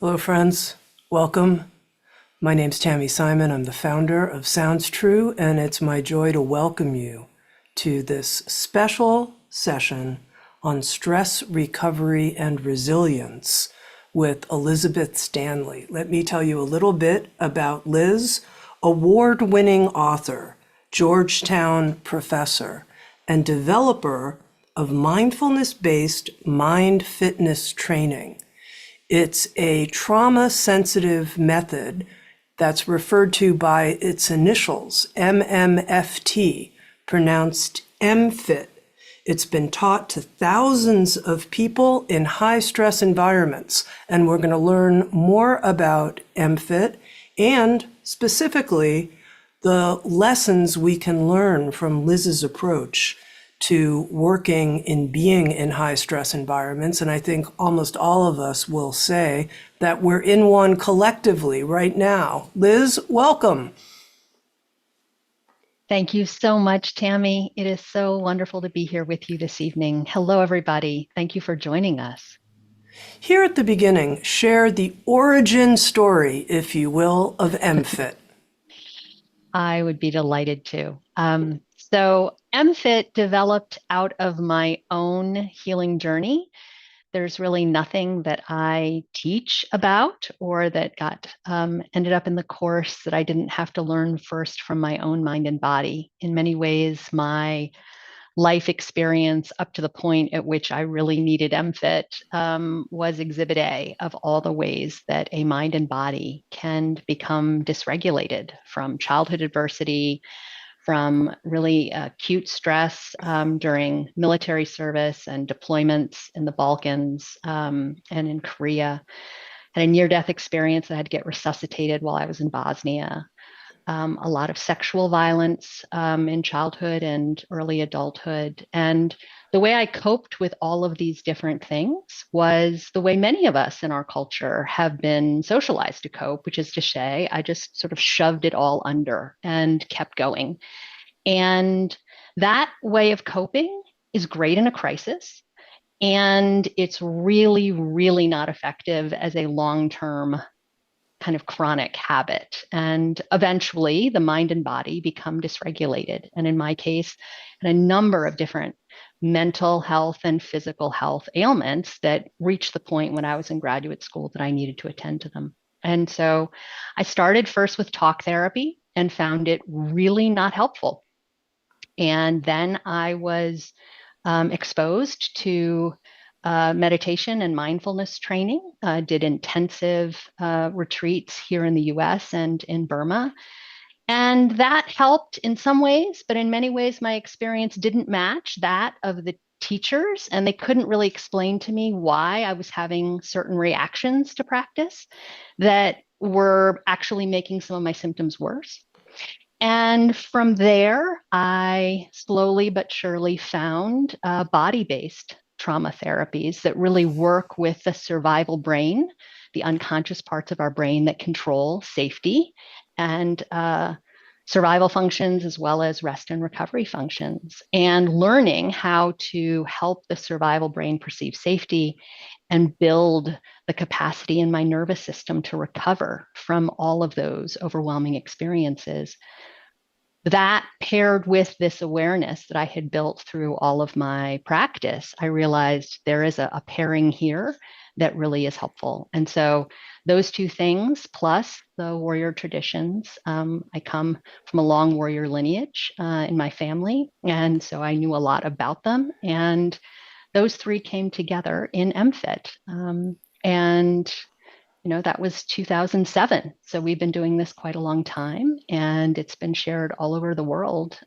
Hello, friends. Welcome. My name's Tami Simon. I'm the founder of Sounds True, and it's my joy to welcome you to this special session on stress recovery and resilience with Elizabeth Stanley. Let me tell you a little bit about Liz, award-winning author, Georgetown professor, and developer of mindfulness-based mind fitness training. It's a trauma-sensitive method that's referred to by its initials, MMFT, pronounced MFIT. It's been taught to thousands of people in high-stress environments, and we're going to learn more about MFIT and specifically the lessons we can learn from Liz's approach to working in being in high stress environments. And I think almost all of us will say that we're in one collectively right now. Liz, welcome. Thank you so much, Tami. It is so wonderful to be here with you this evening. Hello, everybody. Thank you for joining us. Here at the beginning, share the origin story, if you will, of MFIT. I would be delighted to. So MFIT developed out of my own healing journey. There's really nothing that I teach about or that got ended up in the course that I didn't have to learn first from my own mind and body. In many ways, my life experience up to the point at which I really needed MFIT was exhibit A of all the ways that a mind and body can become dysregulated from childhood adversity, from really acute stress during military service and deployments in the Balkans and in Korea. Had a near-death experience that I had to get resuscitated while I was in Bosnia. A lot of sexual violence in childhood and early adulthood. And the way I coped with all of these different things was the way many of us in our culture have been socialized to cope, which is to say, I just sort of shoved it all under and kept going. And that way of coping is great in a crisis. And it's really, really not effective as a long-term kind of chronic habit. And eventually the mind and body become dysregulated. And in my case, and a number of different mental health and physical health ailments that reached the point when I was in graduate school that I needed to attend to them. And so I started first with talk therapy and found it really not helpful. And then I was exposed to meditation and mindfulness training, did intensive retreats here in the US and in Burma. And that helped in some ways, but in many ways, my experience didn't match that of the teachers, and they couldn't really explain to me why I was having certain reactions to practice that were actually making some of my symptoms worse. And from there, I slowly but surely found body-based trauma therapies that really work with the survival brain, the unconscious parts of our brain that control safety and survival functions, as well as rest and recovery functions, and learning how to help the survival brain perceive safety and build the capacity in my nervous system to recover from all of those overwhelming experiences. That paired with this awareness that I had built through all of my practice, I realized there is a pairing here that really is helpful. And so those two things, plus the warrior traditions, I come from a long warrior lineage in my family. And so I knew a lot about them. And those three came together in MFIT. And that was 2007. So we've been doing this quite a long time, and it's been shared all over the world.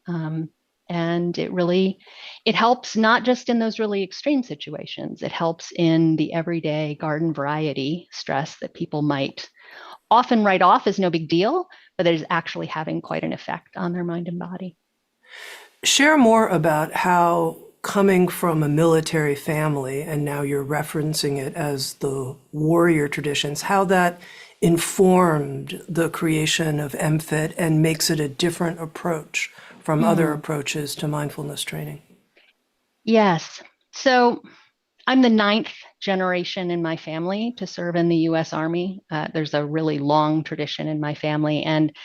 And it helps not just in those really extreme situations. It helps in the everyday garden variety stress that people might often write off as no big deal, but that is actually having quite an effect on their mind and body. Share more about how coming from a military family, and now you're referencing it as the warrior traditions, how that informed the creation of MFIT and makes it a different approach from other approaches to mindfulness training. Yes. So I'm the ninth generation in my family to serve in the US Army. There's a really long tradition in my family. And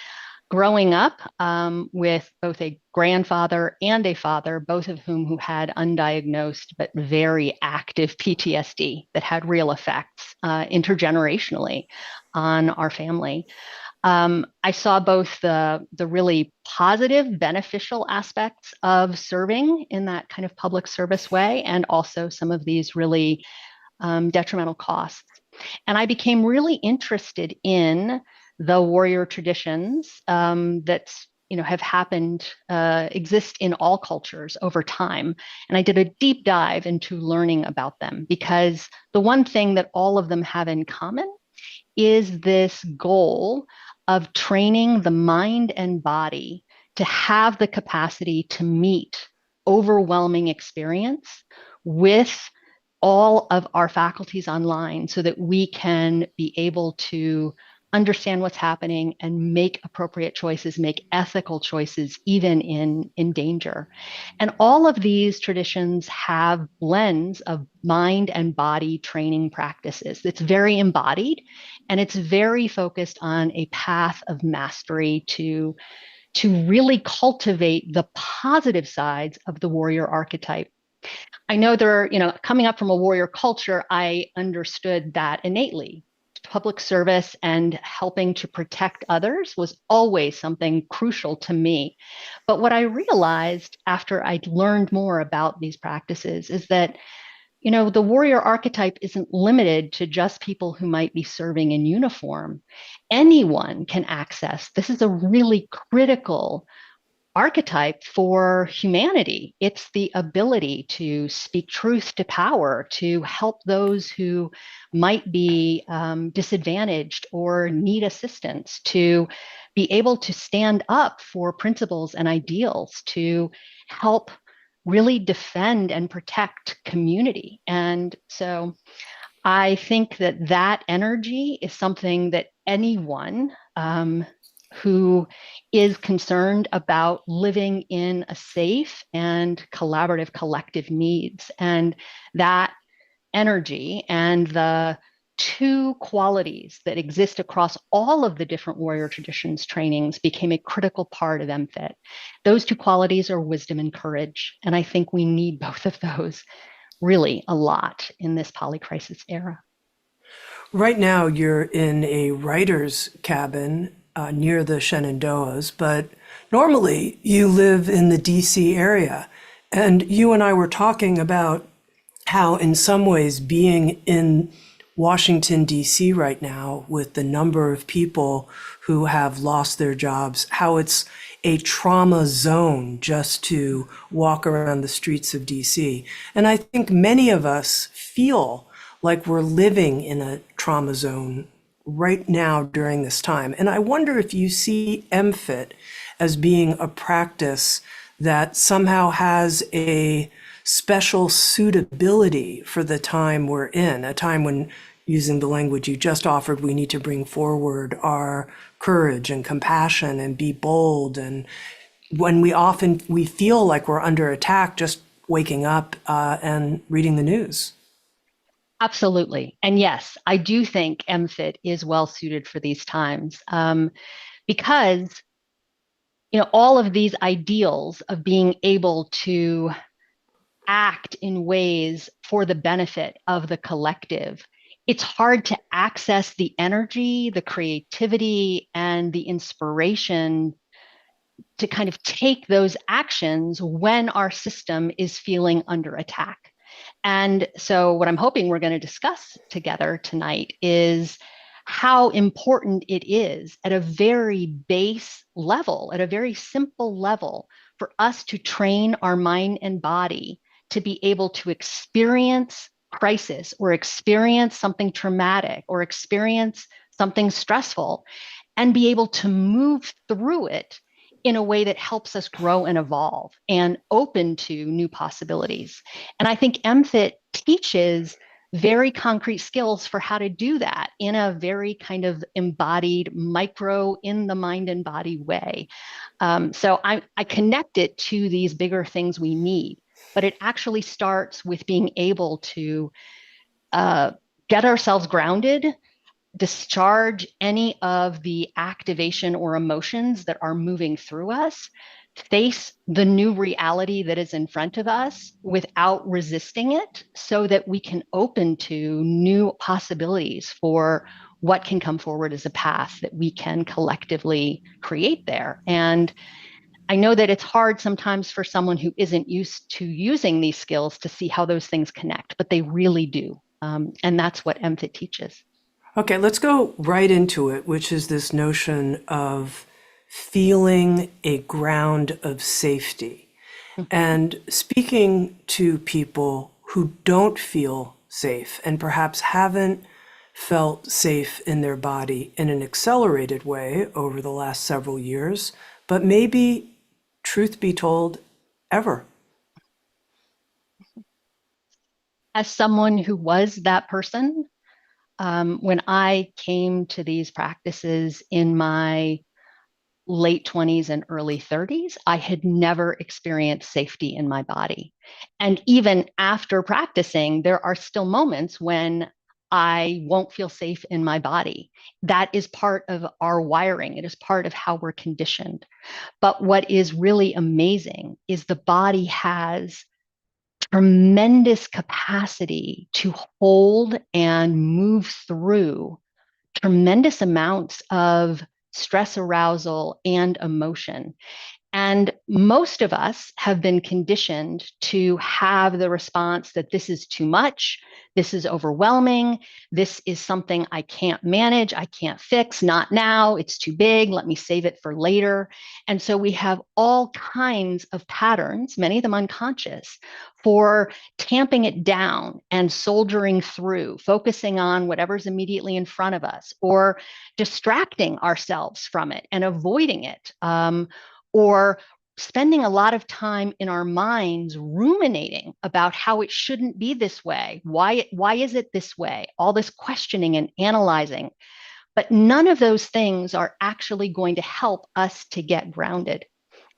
growing up with both a grandfather and a father, both of whom who had undiagnosed but very active PTSD that had real effects intergenerationally on our family. I saw both the really positive, beneficial aspects of serving in that kind of public service way, and also some of these really detrimental costs. And I became really interested in the warrior traditions that have happened, exist in all cultures over time. And I did a deep dive into learning about them because the one thing that all of them have in common is this goal of training the mind and body to have the capacity to meet overwhelming experience with all of our faculties online so that we can be able to understand what's happening and make appropriate choices, make ethical choices, even in danger. And all of these traditions have blends of mind and body training practices. It's very embodied and it's very focused on a path of mastery to really cultivate the positive sides of the warrior archetype. I know coming up from a warrior culture, I understood that innately. Public service and helping to protect others was always something crucial to me. But what I realized after I'd learned more about these practices is that, the warrior archetype isn't limited to just people who might be serving in uniform. Anyone can access. This is a really critical archetype for humanity. It's the ability to speak truth to power, to help those who might be disadvantaged or need assistance, to be able to stand up for principles and ideals, to help really defend and protect community. And so I think that energy is something that anyone who is concerned about living in a safe and collaborative collective needs. And that energy and the two qualities that exist across all of the different warrior traditions trainings became a critical part of MFIT. Those two qualities are wisdom and courage. And I think we need both of those really a lot in this polycrisis era. Right now, you're in a writer's cabin near the Shenandoahs, but normally you live in the DC area. And you and I were talking about how, in some ways, being in Washington, D.C. right now, with the number of people who have lost their jobs, how it's a trauma zone just to walk around the streets of D.C. And I think many of us feel like we're living in a trauma zone right now during this time. And I wonder if you see MFIT as being a practice that somehow has a special suitability for the time we're in, a time when, using the language you just offered, we need to bring forward our courage and compassion and be bold. And when we feel like we're under attack just waking up and reading the news. Absolutely. And yes, I do think MFIT is well suited for these times because all of these ideals of being able to act in ways for the benefit of the collective, it's hard to access the energy, the creativity, and the inspiration to kind of take those actions when our system is feeling under attack. And so, what I'm hoping we're going to discuss together tonight is how important it is at a very base level, at a very simple level, for us to train our mind and body to be able to experience crisis or experience something traumatic or experience something stressful and be able to move through it in a way that helps us grow and evolve and open to new possibilities. And I think MFIT teaches very concrete skills for how to do that in a very kind of embodied, micro, in the mind and body way. So I connect it to these bigger things we need. but it actually starts with being able to uh, get ourselves grounded, discharge any of the activation or emotions that are moving through us, face the new reality that is in front of us without resisting it, so that we can open to new possibilities for what can come forward as a path that we can collectively create there. And I know that it's hard sometimes for someone who isn't used to using these skills to see how those things connect, but they really do. And that's what MFIT teaches. Okay, let's go right into it, which is this notion of feeling a ground of safety. And speaking to people who don't feel safe and perhaps haven't felt safe in their body in an accelerated way over the last several years, but maybe, truth be told, ever. As someone who was that person, when I came to these practices in my late 20s and early 30s, I had never experienced safety in my body. And even after practicing, there are still moments when I won't feel safe in my body. That is part of our wiring, it is part of how we're conditioned. But what is really amazing is the body has tremendous capacity to hold and move through tremendous amounts of stress arousal and emotion. And most of us have been conditioned to have the response that this is too much, this is overwhelming, this is something I can't manage, I can't fix, not now, it's too big, let me save it for later. And so we have all kinds of patterns, many of them unconscious, for tamping it down and soldiering through, focusing on whatever's immediately in front of us, or distracting ourselves from it and avoiding it. Or spending a lot of time in our minds ruminating about how it shouldn't be this way. Why is it this way? All this questioning and analyzing. But none of those things are actually going to help us to get grounded.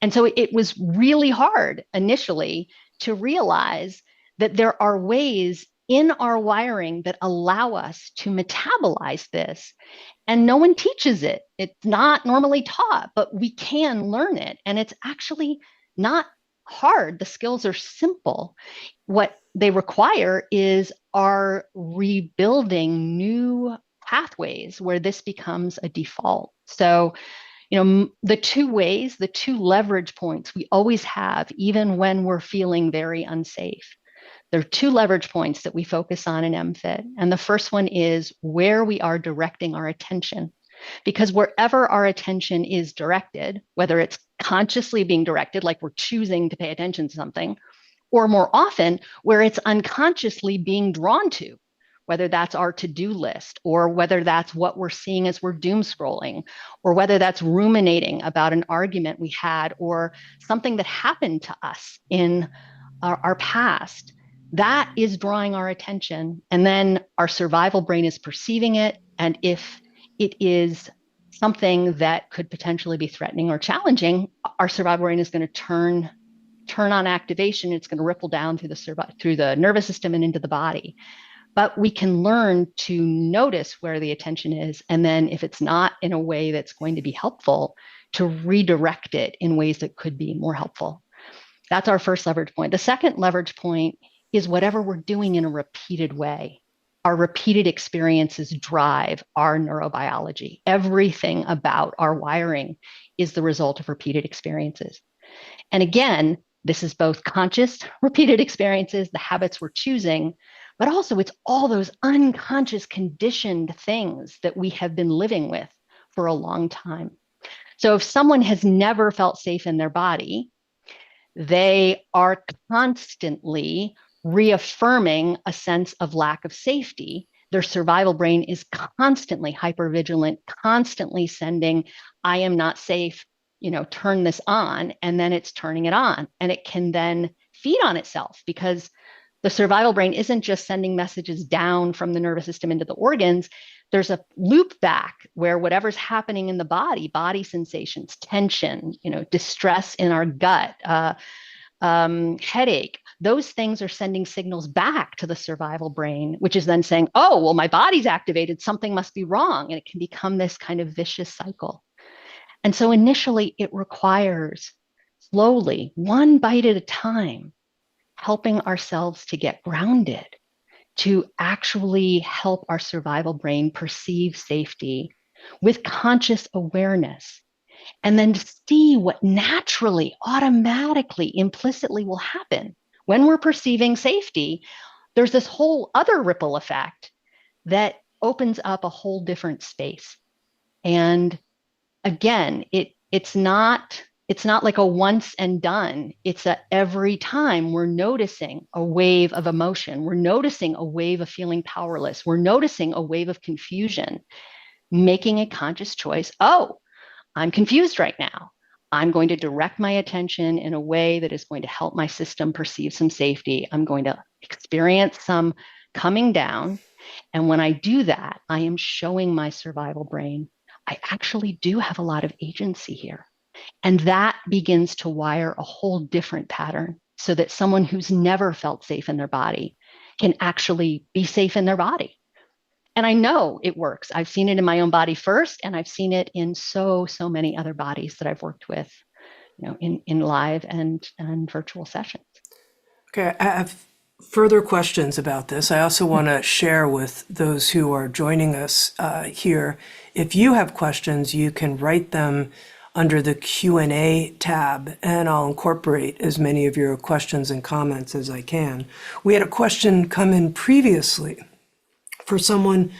And so it was really hard initially to realize that there are ways in our wiring that allow us to metabolize this, and no one teaches it. It's not normally taught, but we can learn it. And it's actually not hard. The skills are simple. What they require is our rebuilding new pathways where this becomes a default. So, the two ways, the two leverage points we always have, even when we're feeling very unsafe. There are two leverage points that we focus on in MFIT. And the first one is where we are directing our attention. Because wherever our attention is directed, whether it's consciously being directed, like we're choosing to pay attention to something, or more often where it's unconsciously being drawn to, whether that's our to-do list, or whether that's what we're seeing as we're doom scrolling, or whether that's ruminating about an argument we had or something that happened to us in our past. That is drawing our attention. And then our survival brain is perceiving it. And if it is something that could potentially be threatening or challenging, our survival brain is going to turn on activation. It's going to ripple down through the nervous system and into the body. But we can learn to notice where the attention is. And then if it's not in a way that's going to be helpful, to redirect it in ways that could be more helpful. That's our first leverage point. The second leverage point is whatever we're doing in a repeated way. Our repeated experiences drive our neurobiology. Everything about our wiring is the result of repeated experiences. And again, this is both conscious repeated experiences, the habits we're choosing, but also it's all those unconscious conditioned things that we have been living with for a long time. So if someone has never felt safe in their body, they are constantly reaffirming a sense of lack of safety. Their survival brain is constantly hypervigilant, constantly sending, I am not safe, turn this on, and then it's turning it on. And it can then feed on itself because the survival brain isn't just sending messages down from the nervous system into the organs. There's a loop back where whatever's happening in the body sensations, tension, distress in our gut, headache, those things are sending signals back to the survival brain, which is then saying, oh, well, my body's activated, something must be wrong. And it can become this kind of vicious cycle. And so initially, it requires slowly, one bite at a time, helping ourselves to get grounded, to actually help our survival brain perceive safety with conscious awareness, and then to see what naturally, automatically, implicitly will happen. When we're perceiving safety, there's this whole other ripple effect that opens up a whole different space. And again, it's not like a once and done. It's a every time we're noticing a wave of emotion, we're noticing a wave of feeling powerless, we're noticing a wave of confusion, making a conscious choice. Oh, I'm confused right now. I'm going to direct my attention in a way that is going to help my system perceive some safety. I'm going to experience some coming down. And when I do that, I am showing my survival brain, I actually do have a lot of agency here. And that begins to wire a whole different pattern so that someone who's never felt safe in their body can actually be safe in their body. And I know it works. I've seen it in my own body first, and I've seen it in so many other bodies that I've worked with, in live and virtual sessions. Okay, I have further questions about this. I also want to share with those who are joining us here. If you have questions, you can write them under the Q&A tab, and I'll incorporate as many of your questions and comments as I can. We had a question come in previously for someone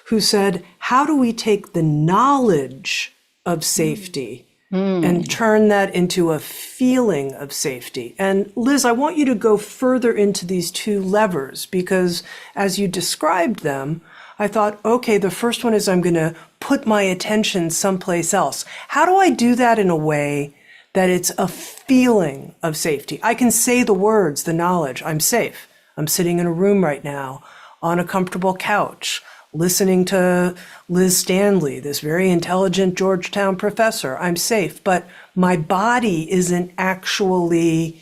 who said, how do we take the knowledge of safety and turn that into a feeling of safety? And Liz, I want you to go further into these two levers, because as you described them, I thought, okay, the first one is I'm going to put my attention someplace else. How do I do that in a way that it's a feeling of safety? I can say the words, the knowledge, I'm safe. I'm sitting in a room right now on a comfortable couch, listening to Liz Stanley, this very intelligent Georgetown professor. I'm safe, but my body isn't actually,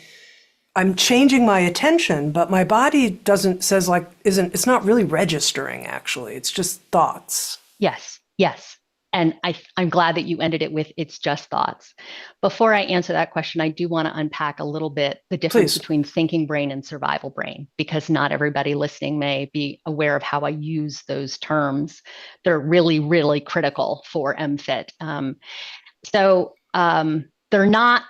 I'm changing my attention, but my body it's not really registering actually. It's just thoughts. Yes, yes. And I'm glad that you ended it with it's just thoughts. Before I answer that question, I do want to unpack a little bit the difference Please. between thinking brain and survival brain, because not everybody listening may be aware of how I use those terms. They're really, really critical for MFIT. They're not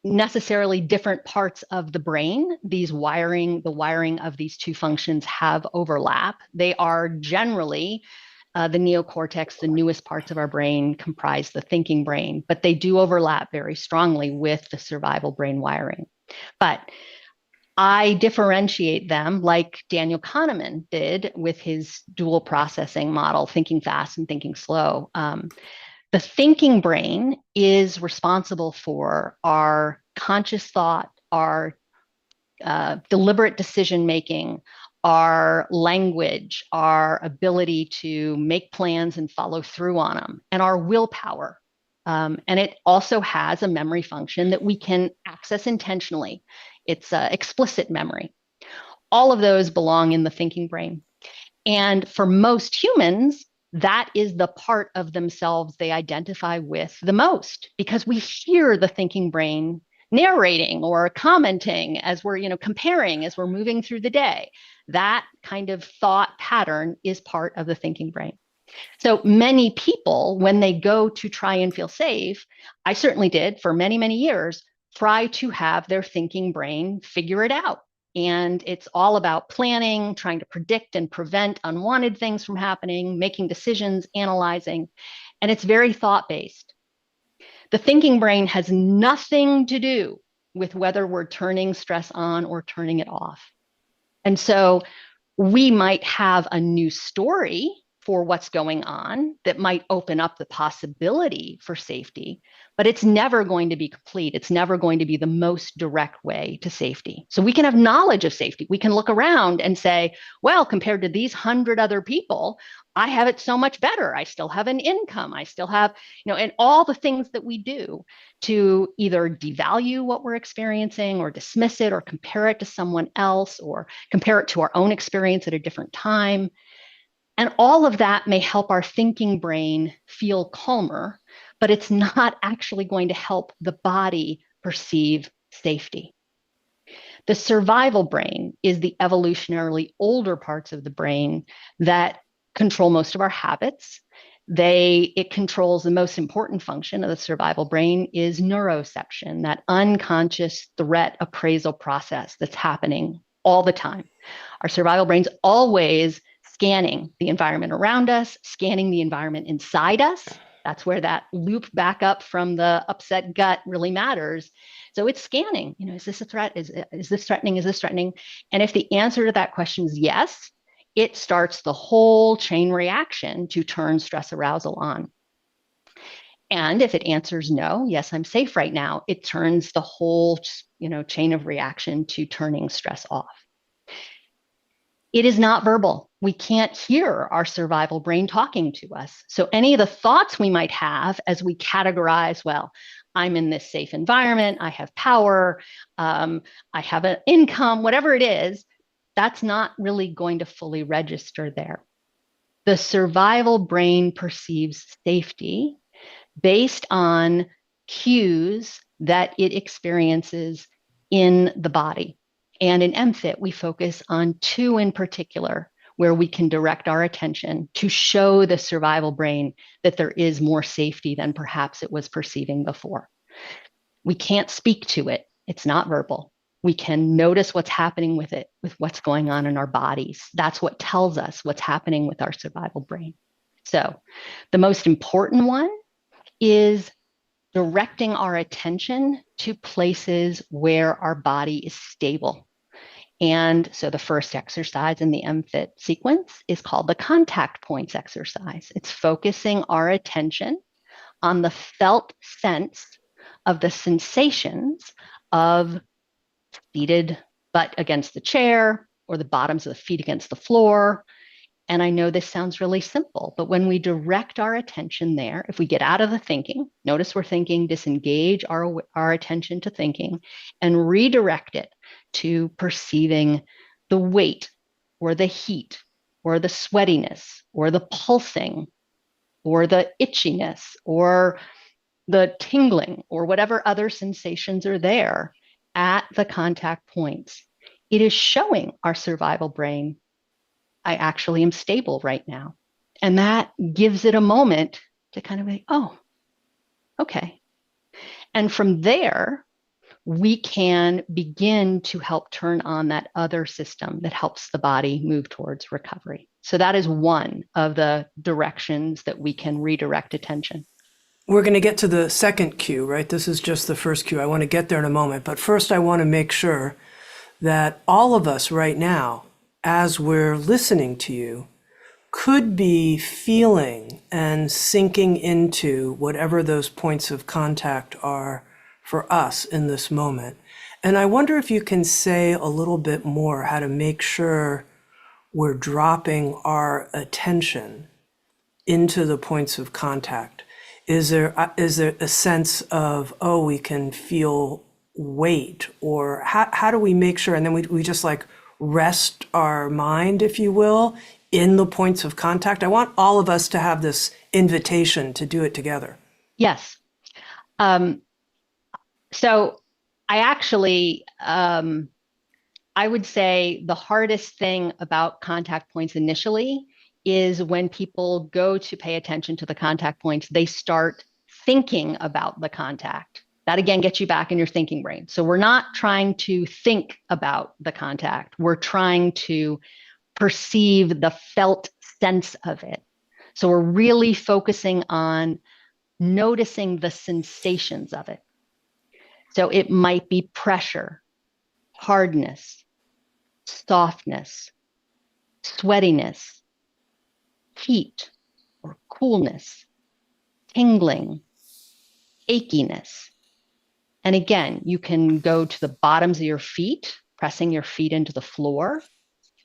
necessarily different parts of the brain. The wiring of these two functions have overlap. They are generally the neocortex, the newest parts of our brain, comprise the thinking brain, but they do overlap very strongly with the survival brain wiring. But I differentiate them like Daniel Kahneman did with his dual processing model, thinking fast and thinking slow. The thinking brain is responsible for our conscious thought, our deliberate decision making, our language, our ability to make plans and follow through on them, and our willpower. And it also has a memory function that we can access intentionally. It's explicit memory. All of those belong in the thinking brain. And for most humans, that is the part of themselves they identify with the most, because we hear the thinking brain narrating or commenting as we're comparing as we're moving through the day. That kind of thought pattern is part of the thinking brain. So many people, when they go to try and feel safe, I certainly did for many years, try to have their thinking brain figure it out. And it's all about planning, trying to predict and prevent unwanted things from happening, making decisions, analyzing. And it's very thought-based. The thinking brain has nothing to do with whether we're turning stress on or turning it off. And so we might have a new story for what's going on that might open up the possibility for safety, but it's never going to be complete. It's never going to be the most direct way to safety. So we can have knowledge of safety. We can look around and say, well, compared to these 100 other people, I have it so much better. I still have an income. I still have, and all the things that we do to either devalue what we're experiencing or dismiss it or compare it to someone else or compare it to our own experience at a different time. And all of that may help our thinking brain feel calmer, but it's not actually going to help the body perceive safety. The survival brain is the evolutionarily older parts of the brain that control most of our habits. It controls the most important function of the survival brain is neuroception, that unconscious threat appraisal process that's happening all the time. Our survival brain's always scanning the environment around us, scanning the environment inside us. That's where that loop back up from the upset gut really matters. So it's scanning, is this a threat? Is this threatening? Is this threatening? And if the answer to that question is yes, it starts the whole chain reaction to turn stress arousal on. And if it answers no, yes, I'm safe right now, it turns the whole, chain of reaction to turning stress off. It is not verbal. We can't hear our survival brain talking to us. So any of the thoughts we might have as we categorize, well, I'm in this safe environment, I have power, I have an income, whatever it is, that's not really going to fully register there. The survival brain perceives safety based on cues that it experiences in the body. And in MFIT, we focus on two in particular where we can direct our attention to show the survival brain that there is more safety than perhaps it was perceiving before. We can't speak to it. It's not verbal. We can notice what's happening with it, with what's going on in our bodies. That's what tells us what's happening with our survival brain. So the most important one is directing our attention to places where our body is stable. And so the first exercise in the MFIT sequence is called the contact points exercise. It's focusing our attention on the felt sense of the sensations of seated butt against the chair or the bottoms of the feet against the floor. And I know this sounds really simple, but when we direct our attention there, if we get out of the thinking, notice we're thinking, disengage our attention to thinking and redirect it to perceiving the weight or the heat or the sweatiness or the pulsing or the itchiness or the tingling or whatever other sensations are there at the contact points. It is showing our survival brain, I actually am stable right now. And that gives it a moment to kind of be, oh, okay. And from there, we can begin to help turn on that other system that helps the body move towards recovery. So that is one of the directions that we can redirect attention. We're going to get to the second cue, right? This is just the first cue. I want to get there in a moment. But first, I want to make sure that all of us right now, as we're listening to you, could be feeling and sinking into whatever those points of contact are for us in this moment. And I wonder if you can say a little bit more how to make sure we're dropping our attention into the points of contact. Is there a sense of, oh, we can feel weight, or how do we make sure, and then we just like rest our mind, if you will, in the points of contact? I want all of us to have this invitation to do it together. Yes. So I actually, I would say the hardest thing about contact points initially is when people go to pay attention to the contact points, they start thinking about the contact. That again gets you back in your thinking brain. So we're not trying to think about the contact. We're trying to perceive the felt sense of it. So we're really focusing on noticing the sensations of it. So it might be pressure, hardness, softness, sweatiness, heat or coolness, tingling, achiness. And again, you can go to the bottoms of your feet, pressing your feet into the floor,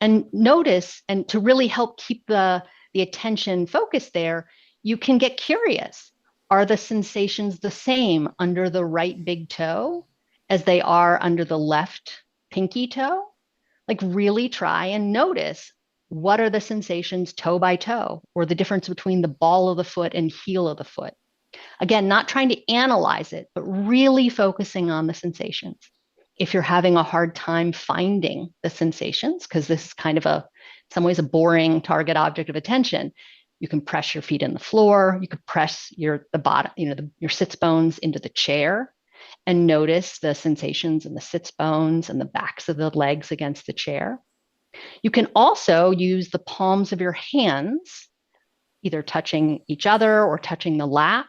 and notice, and to really help keep the the attention focused there, you can get curious. Are the sensations the same under the right big toe as they are under the left pinky toe? Like really try and notice, what are the sensations toe by toe, or the difference between the ball of the foot and heel of the foot. Again, not trying to analyze it, but really focusing on the sensations. If you're having a hard time finding the sensations, because this is kind of in some ways, a boring target object of attention, you can press your feet in the floor. You could press the bottom, your sits bones into the chair, and notice the sensations in the sits bones and the backs of the legs against the chair. You can also use the palms of your hands, either touching each other or touching the lap.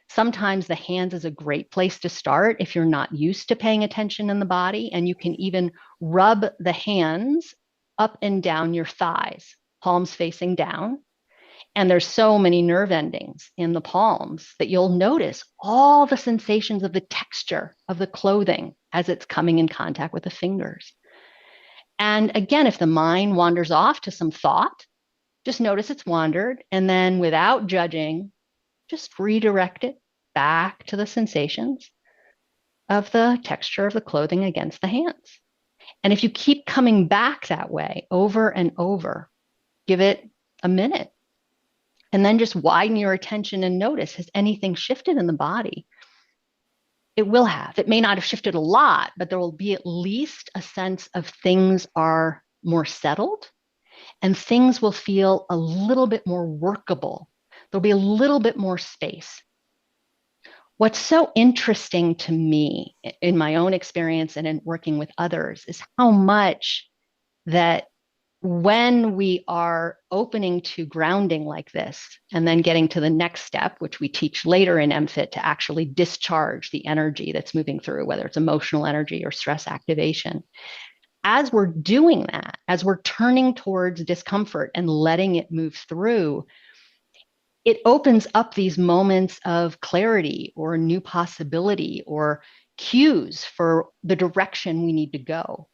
Sometimes the hands is a great place to start if you're not used to paying attention in the body, and you can even rub the hands up and down your thighs, palms facing down. And there's so many nerve endings in the palms that you'll notice all the sensations of the texture of the clothing as it's coming in contact with the fingers. And again, if the mind wanders off to some thought, just notice it's wandered, and then without judging, just redirect it back to the sensations of the texture of the clothing against the hands. And if you keep coming back that way over and over, give it a minute. And then just widen your attention and notice, has anything shifted in the body? It will have. It may not have shifted a lot, but there will be at least a sense of things are more settled, and things will feel a little bit more workable. There'll be a little bit more space. What's so interesting to me in my own experience and in working with others is how much that when we are opening to grounding like this, and then getting to the next step, which we teach later in MFIT, to actually discharge the energy that's moving through, whether it's emotional energy or stress activation. As we're doing that, as we're turning towards discomfort and letting it move through, it opens up these moments of clarity or new possibility or cues for the direction we need to go.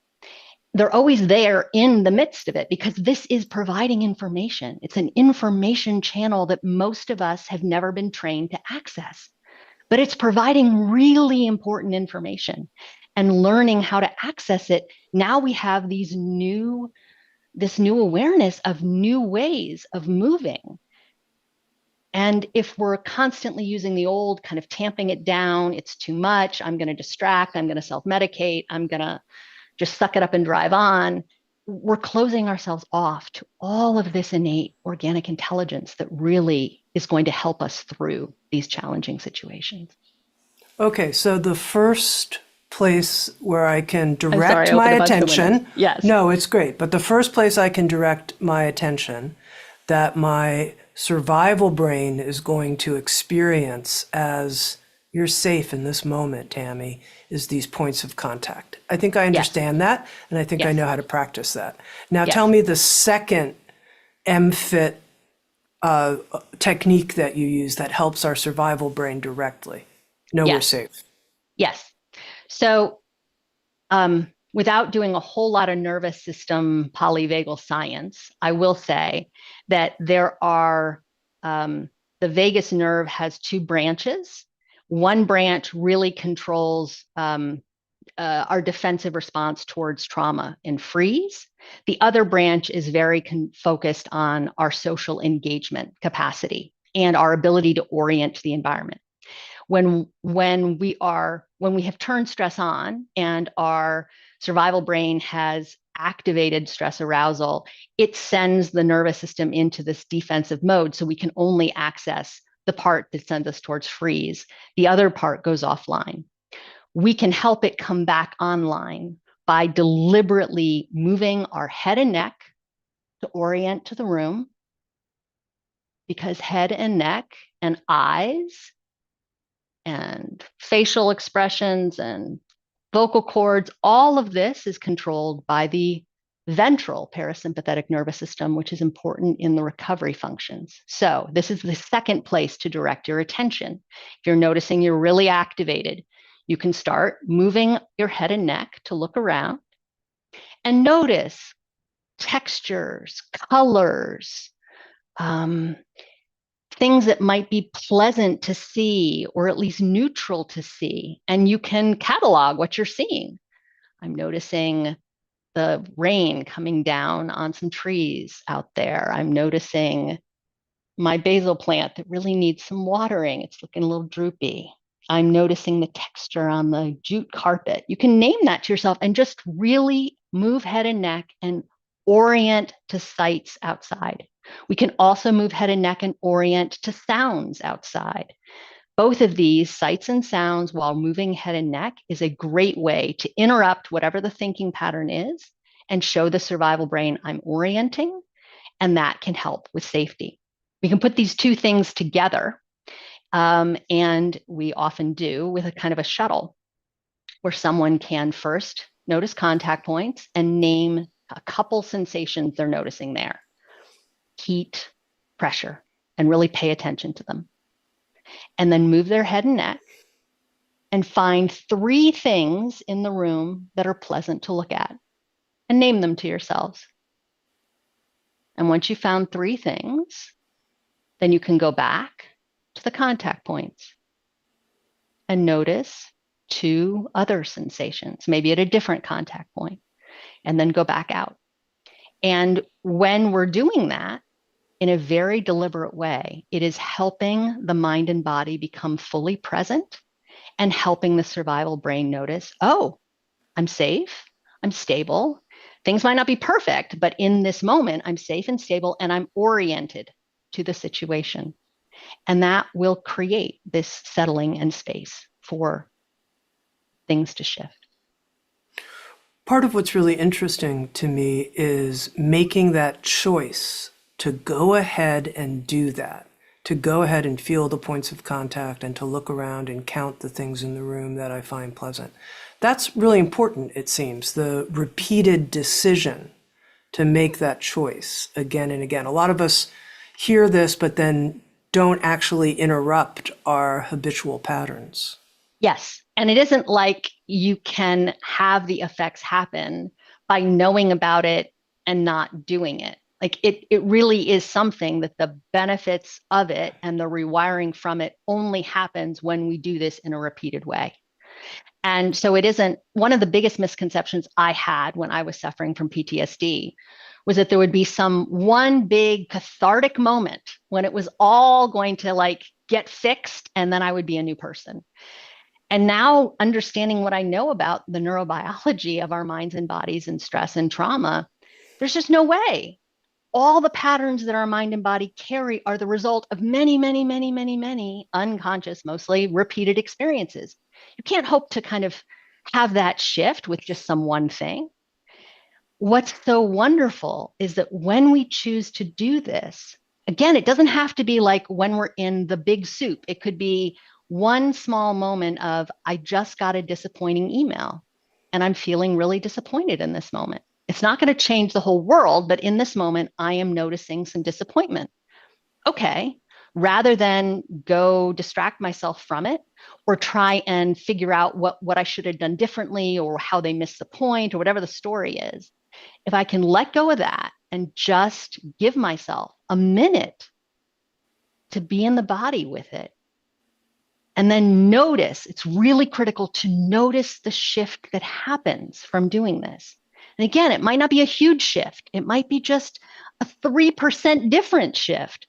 They're always there in the midst of it, because this is providing information. It's an information channel that most of us have never been trained to access, but it's providing really important information. And learning how to access it, now we have this new awareness of new ways of moving. And if we're constantly using the old, kind of tamping it down, it's too much, I'm going to distract, I'm going to self-medicate, I'm going to just suck it up and drive on, we're closing ourselves off to all of this innate organic intelligence that really is going to help us through these challenging situations. Okay, so the first place where I can direct my attention, yes. No, it's great, but the first place I can direct my attention that my survival brain is going to experience as you're safe in this moment, Tami, is these points of contact. I think I understand that, and I think I know how to practice that. Now tell me the second MFIT technique that you use that helps our survival brain directly know we're safe. Yes. So without doing a whole lot of nervous system polyvagal science, I will say that there are, the vagus nerve has two branches. One branch really controls our defensive response towards trauma and freeze. The other branch is very focused on our social engagement capacity and our ability to orient the environment. When we have turned stress on and our survival brain has activated stress arousal, it sends the nervous system into this defensive mode, so we can only access the part that sends us towards freeze. The other part goes offline. We can help it come back online by deliberately moving our head and neck to orient to the room, because head and neck and eyes and facial expressions and vocal cords, all of this is controlled by the ventral parasympathetic nervous system, which is important in the recovery functions. So this is the second place to direct your attention. If you're noticing you're really activated, you can start moving your head and neck to look around and notice textures, colors, um, things that might be pleasant to see or at least neutral to see. And you can catalog what you're seeing. I'm noticing the rain coming down on some trees out there. I'm noticing my basil plant that really needs some watering. It's looking a little droopy. I'm noticing the texture on the jute carpet. You can name that to yourself and just really move head and neck and orient to sights outside. We can also move head and neck and orient to sounds outside. Both of these, sights and sounds, while moving head and neck, is a great way to interrupt whatever the thinking pattern is and show the survival brain I'm orienting, and that can help with safety. We can put these two things together, and we often do with a kind of a shuttle where someone can first notice contact points and name a couple sensations they're noticing there: heat, pressure, and really pay attention to them. And then move their head and neck and find 3 things in the room that are pleasant to look at and name them to yourselves. And once you found 3 things, then you can go back to the contact points and notice 2 other sensations, maybe at a different contact point, and then go back out. And when we're doing that in a very deliberate way, it is helping the mind and body become fully present and helping the survival brain notice, oh, I'm safe, I'm stable. Things might not be perfect, but in this moment, I'm safe and stable, and I'm oriented to the situation. And that will create this settling and space for things to shift. Part of what's really interesting to me is making that choice to go ahead and do that, to go ahead and feel the points of contact and to look around and count the things in the room that I find pleasant. That's really important, it seems, the repeated decision to make that choice again and again. A lot of us hear this, but then don't actually interrupt our habitual patterns. Yes. And it isn't like you can have the effects happen by knowing about it and not doing it. Like it really is something that the benefits of it and the rewiring from it only happens when we do this in a repeated way. And so it isn't one of the biggest misconceptions I had when I was suffering from PTSD was that there would be some one big cathartic moment when it was all going to like get fixed and then I would be a new person. And now understanding what I know about the neurobiology of our minds and bodies and stress and trauma, there's just no way. All the patterns that our mind and body carry are the result of many, many, many, many, many unconscious, mostly repeated experiences. You can't hope to kind of have that shift with just some one thing. What's so wonderful is that when we choose to do this, again, it doesn't have to be like when we're in the big soup. It could be one small moment of, I just got a disappointing email and I'm feeling really disappointed in this moment. It's not going to change the whole world, but in this moment, I am noticing some disappointment. Okay, rather than go distract myself from it or try and figure out what I should have done differently or how they missed the point or whatever the story is, if I can let go of that and just give myself a minute to be in the body with it, and then notice, it's really critical to notice the shift that happens from doing this. And again, it might not be a huge shift. It might be just a 3% different shift.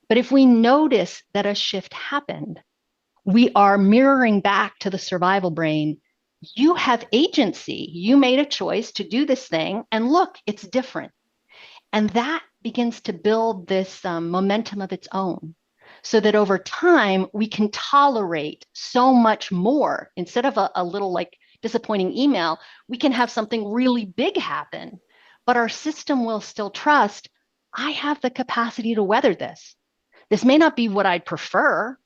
But if we notice that a shift happened, we are mirroring back to the survival brain. You have agency. You made a choice to do this thing. And look, it's different. And that begins to build this momentum of its own, so that over time we can tolerate so much more. Instead of a little like disappointing email, we can have something really big happen, but our system will still trust, I have the capacity to weather this. This may not be what I'd prefer.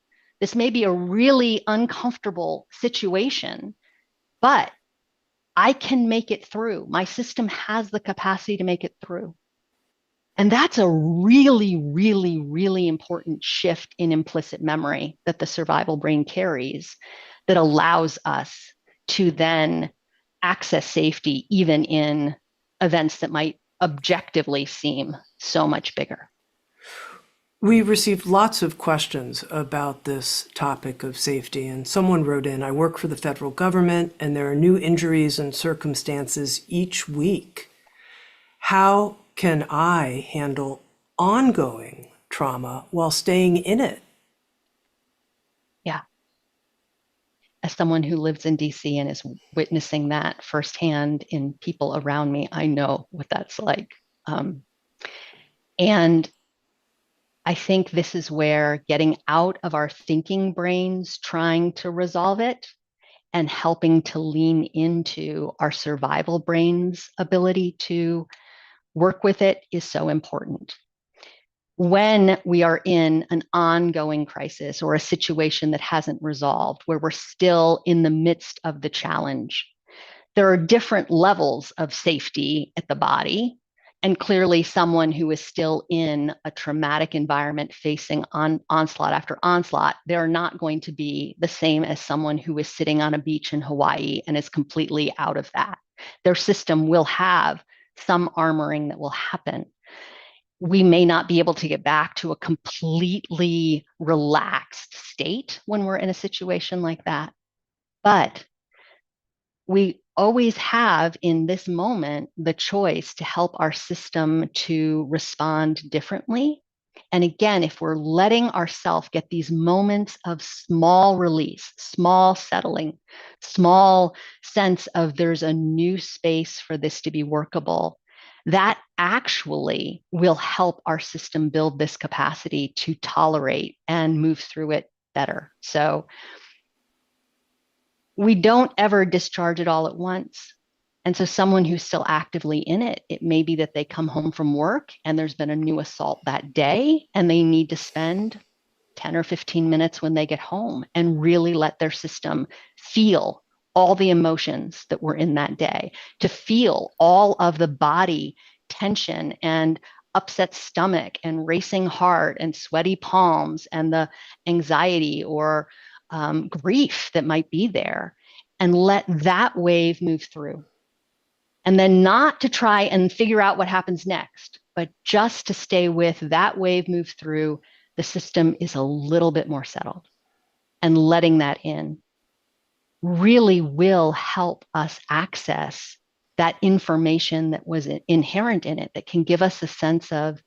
This may be a really uncomfortable situation, but I can make it through. My system has the capacity to make it through. And that's a really, really, really important shift in implicit memory that the survival brain carries that allows us to then access safety even in events that might objectively seem so much bigger. We received lots of questions about this topic of safety, and someone wrote in, I work for the federal government, and there are new injuries and circumstances each week. How can I handle ongoing trauma while staying in it? Yeah. As someone who lives in DC and is witnessing that firsthand in people around me, I know what that's like. And I think this is where getting out of our thinking brains, trying to resolve it, and helping to lean into our survival brain's ability to work with it is so important. When we are in an ongoing crisis or a situation that hasn't resolved, where we're still in the midst of the challenge, there are different levels of safety at the body. And clearly, someone who is still in a traumatic environment facing onslaught after onslaught, they're not going to be the same as someone who is sitting on a beach in Hawaii and is completely out of that. Their system will have some armoring that will happen. We may not be able to get back to a completely relaxed state when we're in a situation like that, but we always have in this moment the choice to help our system to respond differently. And again, if we're letting ourselves get these moments of small release, small settling, small sense of there's a new space for this to be workable, that actually will help our system build this capacity to tolerate and move through it better. So we don't ever discharge it all at once. And so someone who's still actively in it, it may be that they come home from work and there's been a new assault that day and they need to spend 10 or 15 minutes when they get home and really let their system feel all the emotions that were in that day, to feel all of the body tension and upset stomach and racing heart and sweaty palms and the anxiety or grief that might be there, and let that wave move through. And then not to try and figure out what happens next, but just to stay with that wave move through. The system is a little bit more settled, and letting that in really will help us access that information that was inherent in it, that can give us a sense of,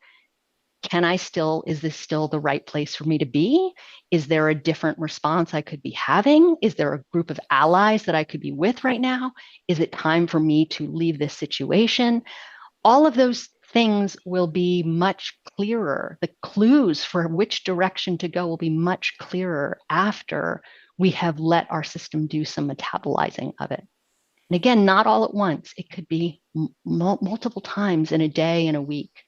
is this still the right place for me to be? Is there a different response I could be having? Is there a group of allies that I could be with right now? Is it time for me to leave this situation? All of those things will be much clearer. The clues for which direction to go will be much clearer after we have let our system do some metabolizing of it. And again, not all at once. It could be multiple times in a day, in a week.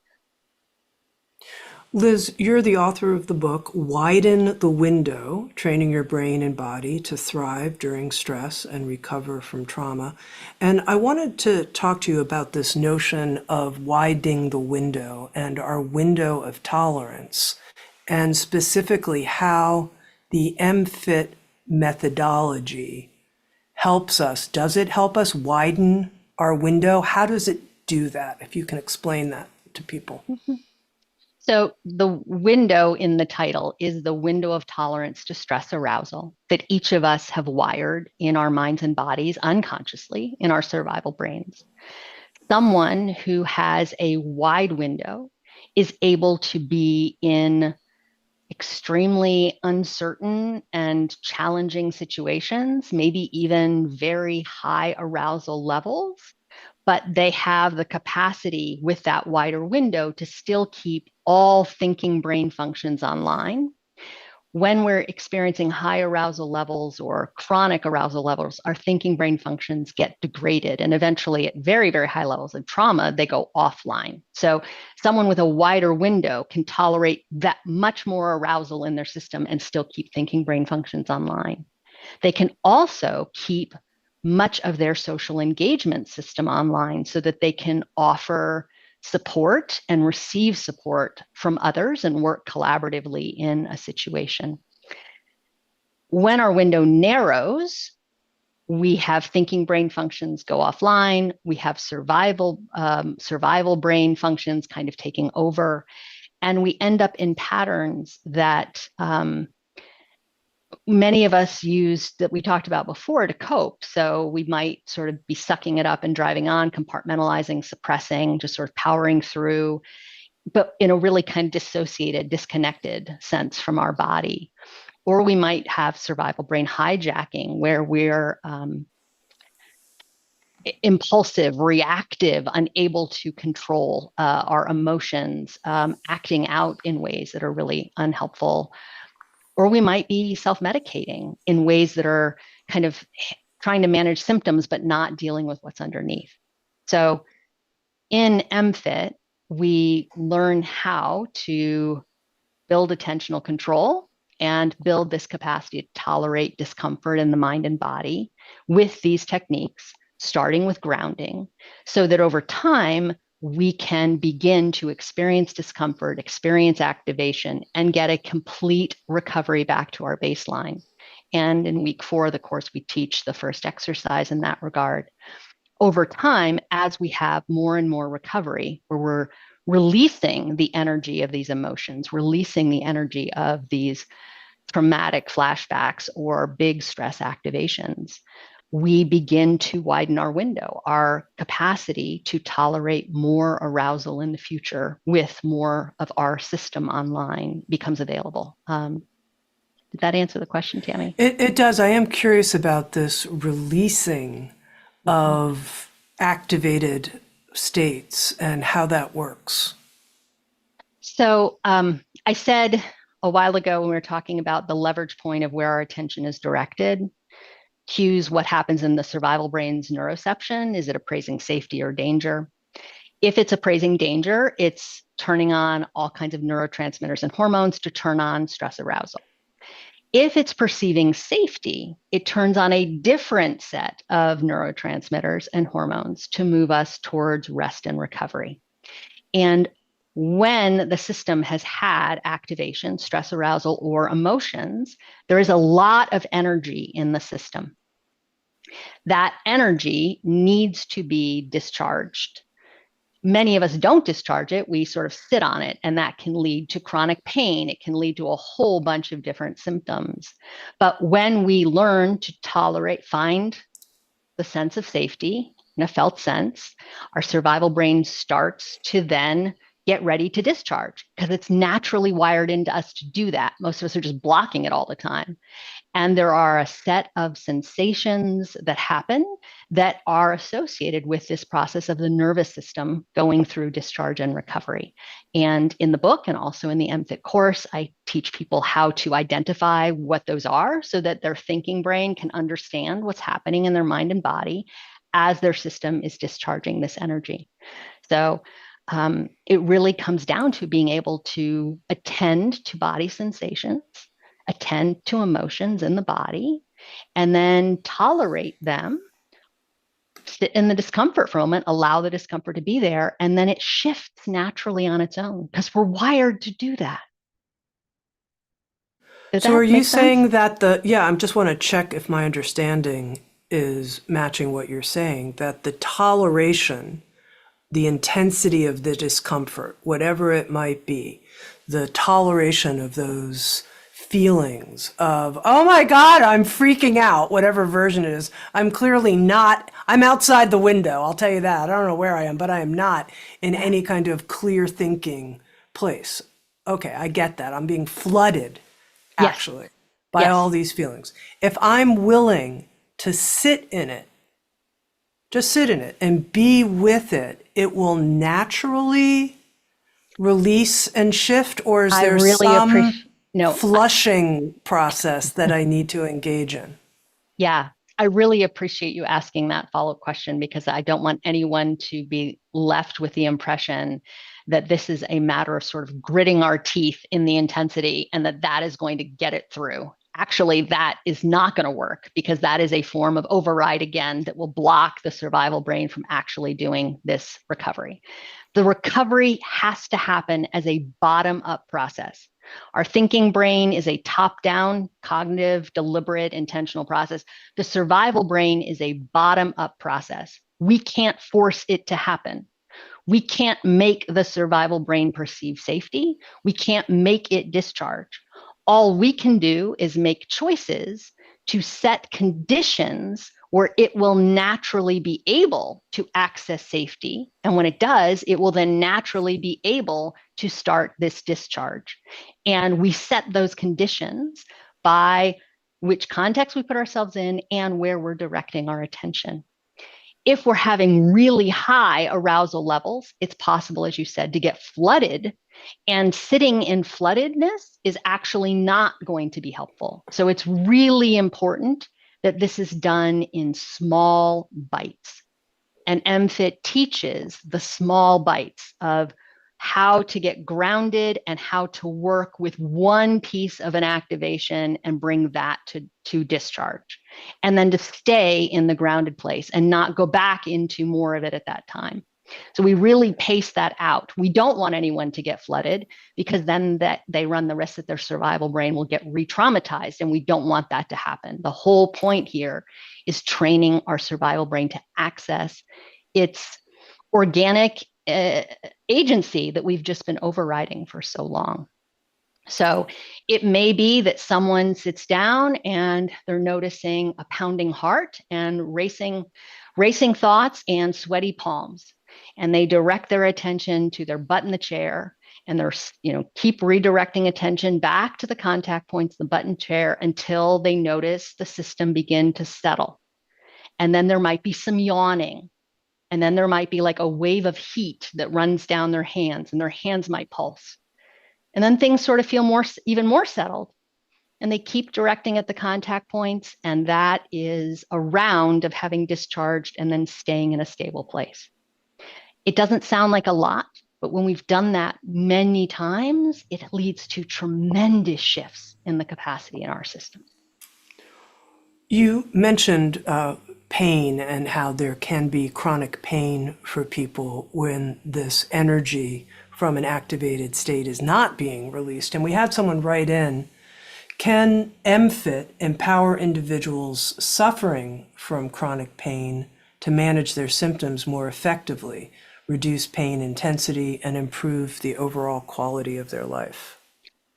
Liz, you're the author of the book, Widen the Window, Training Your Brain and Body to Thrive During Stress and Recover from Trauma. And I wanted to talk to you about this notion of widening the window and our window of tolerance, and specifically how the MFIT methodology helps us. Does it help us widen our window? How does it do that? If you can explain that to people. So the window in the title is the window of tolerance to stress arousal that each of us have wired in our minds and bodies unconsciously in our survival brains. Someone who has a wide window is able to be in extremely uncertain and challenging situations, maybe even very high arousal levels, but they have the capacity with that wider window to still keep all thinking brain functions online. When we're experiencing high arousal levels or chronic arousal levels, our thinking brain functions get degraded. And eventually, at very, very high levels of trauma, they go offline. So, someone with a wider window can tolerate that much more arousal in their system and still keep thinking brain functions online. They can also keep much of their social engagement system online so that they can offer support and receive support from others and work collaboratively in a situation. When our window narrows, we have thinking brain functions go offline. We have survival brain functions kind of taking over. And we end up in patterns that many of us use that we talked about before to cope. So we might sort of be sucking it up and driving on, compartmentalizing, suppressing, just sort of powering through, but in a really kind of dissociated, disconnected sense from our body. Or we might have survival brain hijacking, where we're impulsive, reactive, unable to control our emotions, acting out in ways that are really unhelpful. Or we might be self-medicating in ways that are kind of trying to manage symptoms, but not dealing with what's underneath. So in MFIT, we learn how to build attentional control and build this capacity to tolerate discomfort in the mind and body with these techniques, starting with grounding, so that over time, we can begin to experience discomfort, experience activation, and get a complete recovery back to our baseline. And in week 4 of the course, we teach the first exercise in that regard. Over time, as we have more and more recovery, where we're releasing the energy of these emotions, releasing the energy of these traumatic flashbacks or big stress activations, we begin to widen our window. Our capacity to tolerate more arousal in the future with more of our system online becomes available. Did that answer the question, Tami? It does. I am curious about this releasing of activated states and how that works. So I said a while ago when we were talking about the leverage point of where our attention is directed, cues what happens in the survival brain's neuroception. Is it appraising safety or danger? If it's appraising danger, it's turning on all kinds of neurotransmitters and hormones to turn on stress arousal. If it's perceiving safety, it turns on a different set of neurotransmitters and hormones to move us towards rest and recovery. And when the system has had activation, stress arousal, or emotions, there is a lot of energy in the system. That energy needs to be discharged. Many of us don't discharge it. We sort of sit on it, and that can lead to chronic pain. It can lead to a whole bunch of different symptoms. But when we learn to tolerate, find the sense of safety in a felt sense, our survival brain starts to then get ready to discharge because it's naturally wired into us to do that. Most of us are just blocking it all the time. And there are a set of sensations that happen that are associated with this process of the nervous system going through discharge and recovery. And in the book and also in the MFIT course, I teach people how to identify what those are so that their thinking brain can understand what's happening in their mind and body as their system is discharging this energy. So it really comes down to being able to attend to body sensations, attend to emotions in the body, and then tolerate them, sit in the discomfort for a moment, allow the discomfort to be there, and then it shifts naturally on its own because we're wired to do that. Did So are that you make sense? saying that I just want to check if my understanding is matching what you're saying, that the toleration, the intensity of the discomfort, whatever it might be, the toleration of those feelings of, oh my God, I'm freaking out, whatever version it is. I'm clearly not, I'm outside the window, I'll tell you that. I don't know where I am, but I am not in Yeah. any kind of clear thinking place. Okay, I get that. I'm being flooded, Yes. actually, by all Yes. these feelings. If I'm willing to sit in it, just sit in it and be with it, it will naturally release and shift, or is I there really some appreciate, no, flushing process that I need to engage in? yeah, I really appreciate you asking that follow-up question because I don't want anyone to be left with the impression that this is a matter of sort of gritting our teeth in the intensity and that that is going to get it through. Actually, that is not going to work because that is a form of override again that will block the survival brain from actually doing this recovery. The recovery has to happen as a bottom-up process. Our thinking brain is a top-down, cognitive, deliberate, intentional process. The survival brain is a bottom-up process. We can't force it to happen. We can't make the survival brain perceive safety. We can't make it discharge. All we can do is make choices to set conditions where it will naturally be able to access safety. And when it does, it will then naturally be able to start this discharge. And we set those conditions by which context we put ourselves in and where we're directing our attention. If we're having really high arousal levels, it's possible, as you said, to get flooded. And sitting in floodedness is actually not going to be helpful. So it's really important that this is done in small bites. And MFIT teaches the small bites of how to get grounded and how to work with one piece of an activation and bring that to discharge. And then to stay in the grounded place and not go back into more of it at that time. So we really pace that out. We don't want anyone to get flooded because then that they run the risk that their survival brain will get re-traumatized, and we don't want that to happen. The whole point here is training our survival brain to access its organic agency that we've just been overriding for so long. So it may be that someone sits down and they're noticing a pounding heart and racing thoughts and sweaty palms. And they direct their attention to their butt in the chair, and they're, keep redirecting attention back to the contact points, the butt in chair, until they notice the system begin to settle. And then there might be some yawning. And then there might be like a wave of heat that runs down their hands, and their hands might pulse. And then things sort of feel even more settled. And they keep directing at the contact points. And that is a round of having discharged and then staying in a stable place. It doesn't sound like a lot, but when we've done that many times, it leads to tremendous shifts in the capacity in our system. You mentioned pain and how there can be chronic pain for people when this energy from an activated state is not being released. And we had someone write in, can MFIT empower individuals suffering from chronic pain to manage their symptoms more effectively, reduce pain intensity, and improve the overall quality of their life?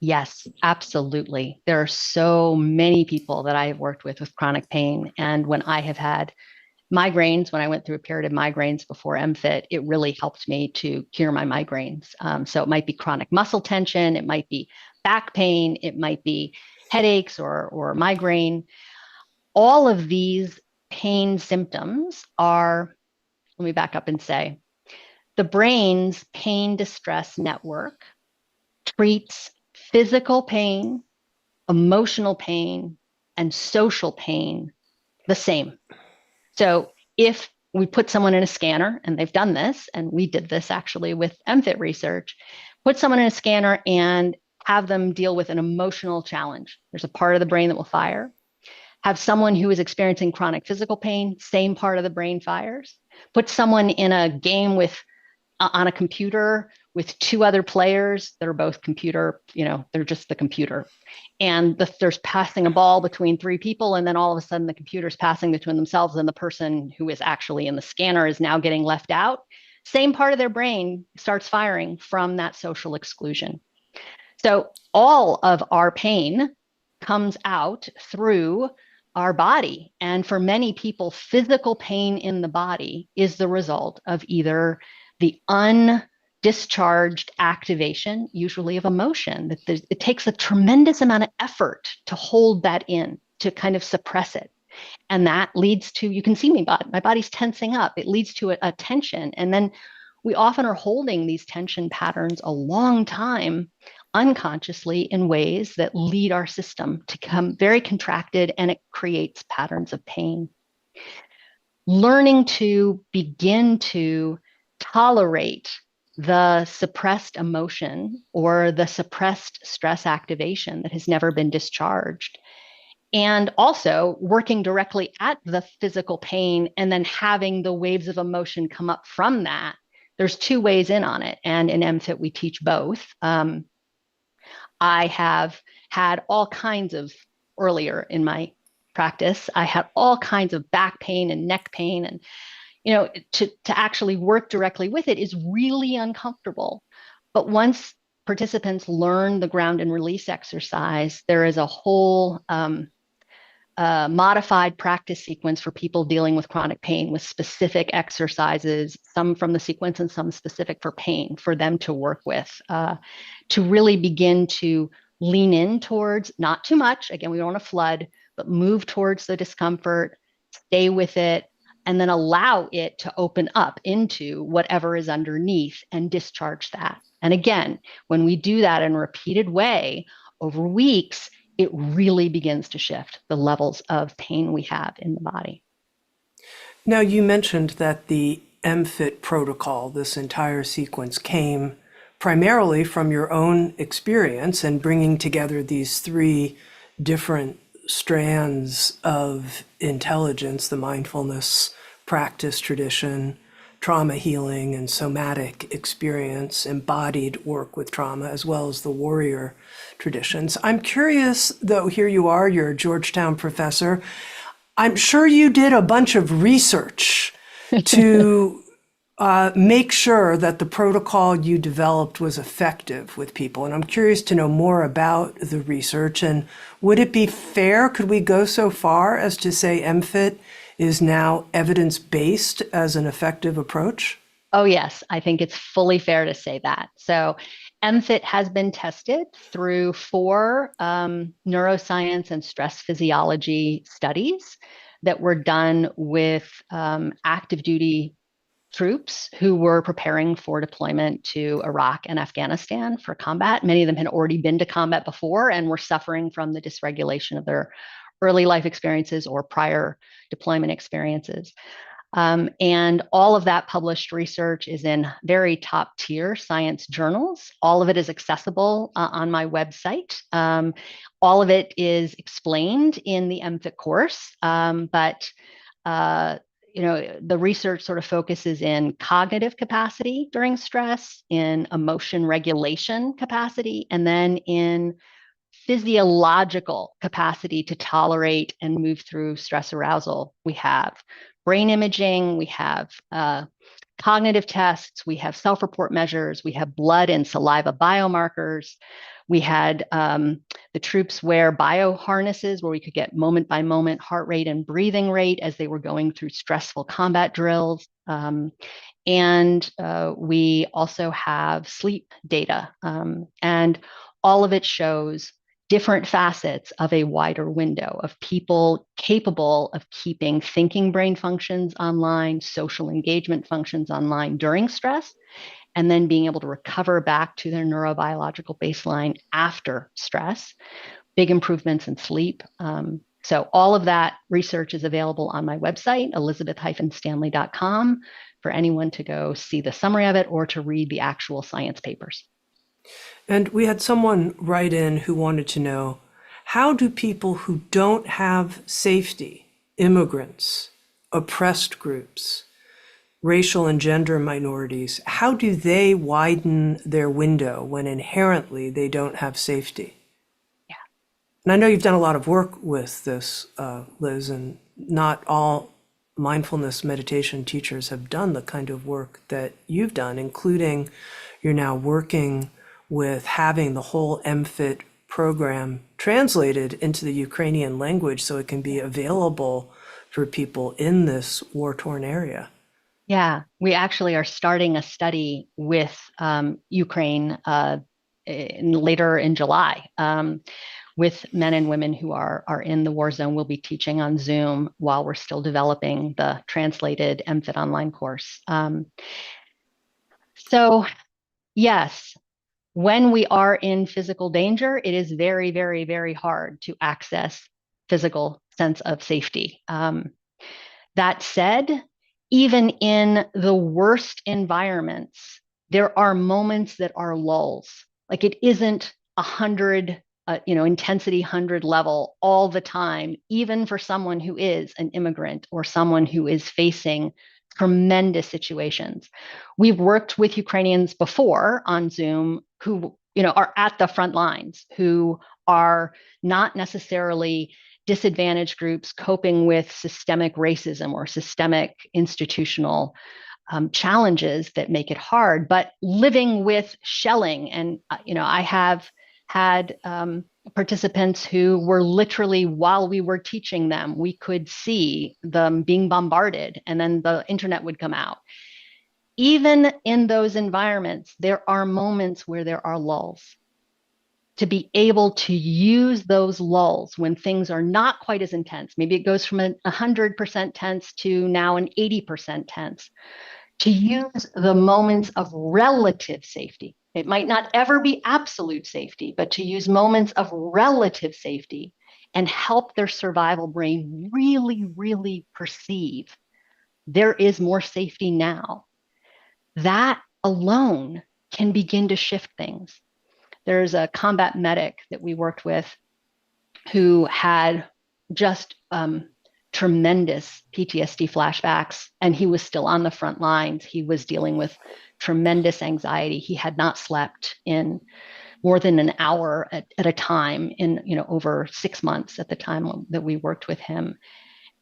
Yes, absolutely. There are so many people that I have worked with chronic pain. And when I have had migraines, when I went through a period of migraines before MFIT, it really helped me to cure my migraines. So it might be chronic muscle tension, it might be back pain, it might be headaches or migraine. All of these pain symptoms are, let me back up and say, the brain's pain distress network treats physical pain, emotional pain, and social pain the same. So if we put someone in a scanner, and they've done this, and we did this actually with MFIT research, put someone in a scanner and have them deal with an emotional challenge. There's a part of the brain that will fire. Have someone who is experiencing chronic physical pain, same part of the brain fires. Put someone in a game with on a computer with two other players that are both computer, they're just the computer. And there's passing a ball between three people, and then all of a sudden the computer's passing between themselves, and the person who is actually in the scanner is now getting left out. Same part of their brain starts firing from that social exclusion. So all of our pain comes out through our body. And for many people, physical pain in the body is the result of either the undischarged activation, usually of emotion, that it takes a tremendous amount of effort to hold that in, to kind of suppress it. And that leads to, you can see me, my body's tensing up. It leads to a tension. And then we often are holding these tension patterns a long time unconsciously in ways that lead our system to become very contracted, and it creates patterns of pain. Learning to begin to tolerate the suppressed emotion or the suppressed stress activation that has never been discharged, and also working directly at the physical pain and then having the waves of emotion come up from that. There's two ways in on it. And in MFIT, we teach both. I have had all kinds of, earlier in my practice, I had all kinds of back pain and neck pain and to actually work directly with it is really uncomfortable. But once participants learn the ground and release exercise, there is a whole modified practice sequence for people dealing with chronic pain with specific exercises, some from the sequence and some specific for pain, for them to work with, to really begin to lean in towards, not too much, again, we don't want to flood, but move towards the discomfort, stay with it, and then allow it to open up into whatever is underneath and discharge that. And again, when we do that in a repeated way over weeks, it really begins to shift the levels of pain we have in the body. Now, you mentioned that the MFIT protocol, this entire sequence, came primarily from your own experience and bringing together these three different strands of intelligence, the mindfulness practice tradition, trauma healing and somatic experience, embodied work with trauma, as well as the warrior traditions. I'm curious, though, here you are, you're a Georgetown professor. I'm sure you did a bunch of research to make sure that the protocol you developed was effective with people. And I'm curious to know more about the research. And would it be fair, could we go so far as to say MFIT is now evidence-based as an effective approach? Oh, yes, I think it's fully fair to say that. So MFIT has been tested through 4 neuroscience and stress physiology studies that were done with active duty troops who were preparing for deployment to Iraq and Afghanistan for combat. Many of them had already been to combat before and were suffering from the dysregulation of their early life experiences or prior deployment experiences. And all of that published research is in very top tier science journals. All of it is accessible on my website. All of it is explained in the MFIT course, but the research sort of focuses in cognitive capacity during stress, in emotion regulation capacity, and then in physiological capacity to tolerate and move through stress arousal. We have brain imaging, we have cognitive tests, we have self-report measures, we have blood and saliva biomarkers. We had the troops wear bio harnesses where we could get moment by moment heart rate and breathing rate as they were going through stressful combat drills. And we also have sleep data. And all of it shows different facets of a wider window of people capable of keeping thinking brain functions online, social engagement functions online during stress, and then being able to recover back to their neurobiological baseline after stress. Big improvements in sleep. So all of that research is available on my website, elizabeth-stanley.com, for anyone to go see the summary of it or to read the actual science papers. And we had someone write in who wanted to know, how do people who don't have safety, immigrants, oppressed groups, racial and gender minorities, how do they widen their window when inherently they don't have safety? Yeah. And I know you've done a lot of work with this, Liz, and not all mindfulness meditation teachers have done the kind of work that you've done, including you're now working with having the whole MFIT program translated into the Ukrainian language so it can be available for people in this war-torn area. Yeah, we actually are starting a study with Ukraine later in July with men and women who are in the war zone. We'll be teaching on Zoom while we're still developing the translated MFIT online course. So yes, when we are in physical danger, it is very, very, very hard to access physical sense of safety. That said, even in the worst environments, there are moments that are lulls. Like it isn't 100, intensity 100 level all the time, even for someone who is an immigrant or someone who is facing tremendous situations. We've worked with Ukrainians before on Zoom who, are at the front lines, who are not necessarily disadvantaged groups coping with systemic racism or systemic institutional challenges that make it hard, but living with shelling. And, I have had participants who were literally, while we were teaching them, we could see them being bombarded, and then the internet would come out. Even in those environments, there are moments where there are lulls. To be able to use those lulls when things are not quite as intense, maybe it goes from 100% tense to now an 80% tense, to use the moments of relative safety. It might not ever be absolute safety, but to use moments of relative safety and help their survival brain really, really perceive there is more safety now. That alone can begin to shift things. There's a combat medic that we worked with who had just tremendous PTSD flashbacks, and he was still on the front lines. He was dealing with tremendous anxiety. He had not slept in more than an hour at a time in over 6 months at the time that we worked with him.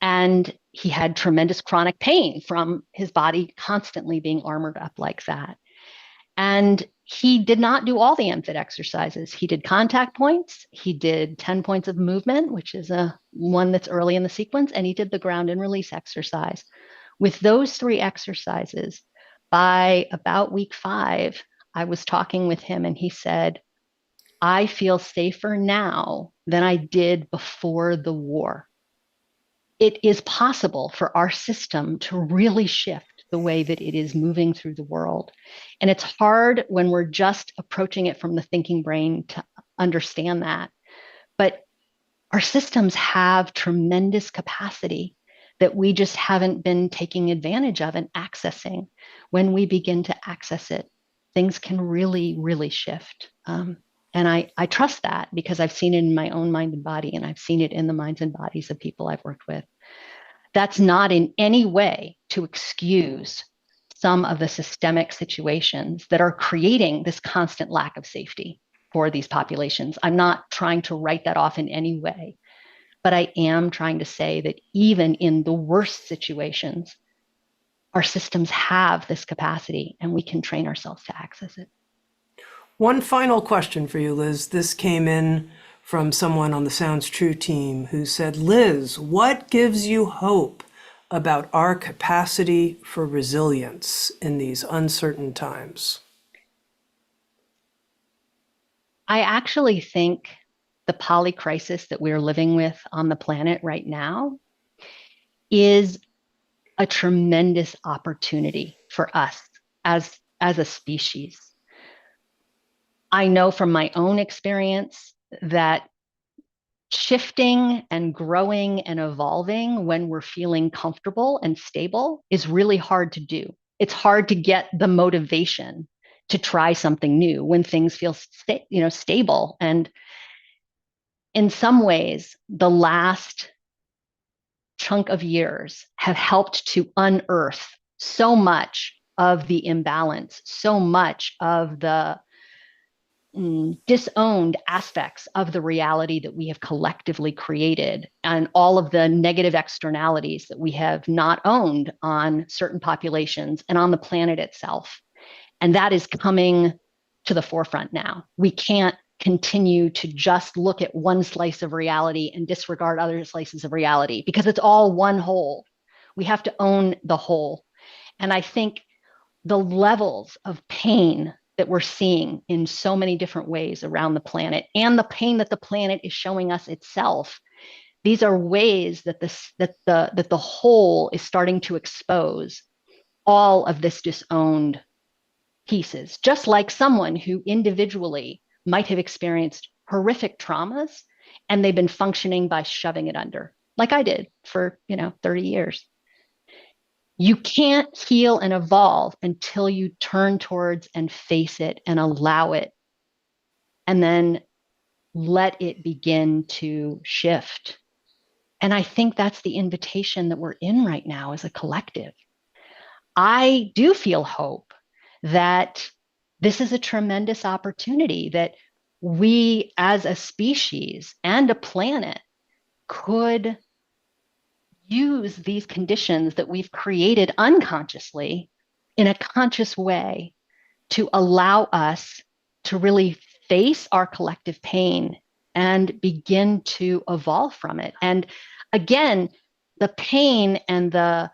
And he had tremendous chronic pain from his body constantly being armored up like that. And he did not do all the MFIT exercises. He did contact points. He did 10 points of movement, which is one that's early in the sequence. And he did the ground and release exercise. With those 3 exercises, by about week 5, I was talking with him and he said, I feel safer now than I did before the war. It is possible for our system to really shift the way that it is moving through the world. And it's hard when we're just approaching it from the thinking brain to understand that. But our systems have tremendous capacity that we just haven't been taking advantage of and accessing. When we begin to access it, things can really, really shift. And I trust that because I've seen it in my own mind and body, and I've seen it in the minds and bodies of people I've worked with. That's not in any way to excuse some of the systemic situations that are creating this constant lack of safety for these populations. I'm not trying to write that off in any way, but I am trying to say that even in the worst situations, our systems have this capacity and we can train ourselves to access it. One final question for you, Liz. This came in from someone on the Sounds True team who said, Liz, what gives you hope about our capacity for resilience in these uncertain times? I actually think the polycrisis that we're living with on the planet right now is a tremendous opportunity for us as a species. I know from my own experience that shifting and growing and evolving when we're feeling comfortable and stable is really hard to do. It's hard to get the motivation to try something new when things feel stable. And in some ways, the last chunk of years have helped to unearth so much of the imbalance, so much of the disowned aspects of the reality that we have collectively created, and all of the negative externalities that we have not owned on certain populations and on the planet itself. And that is coming to the forefront now. We can't continue to just look at one slice of reality and disregard other slices of reality because it's all one whole. We have to own the whole. And I think the levels of pain that we're seeing in so many different ways around the planet, and the pain that the planet is showing us itself, these are ways that the whole is starting to expose all of this disowned pieces, just like someone who individually might have experienced horrific traumas and they've been functioning by shoving it under, like I did for 30 years. You can't heal and evolve until you turn towards and face it and allow it, and then let it begin to shift. And I think that's the invitation that we're in right now as a collective. I do feel hope that this is a tremendous opportunity that we as a species and a planet could use these conditions that we've created unconsciously in a conscious way to allow us to really face our collective pain and begin to evolve from it. And again, the pain and the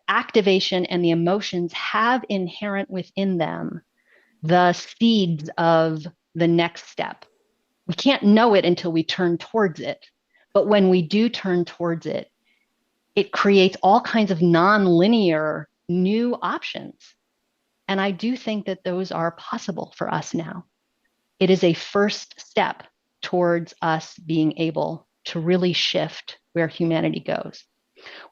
activation and the emotions have inherent within them the seeds of the next step. We can't know it until we turn towards it. But when we do turn towards it, it creates all kinds of non-linear new options. And I do think that those are possible for us now. It is a first step towards us being able to really shift where humanity goes.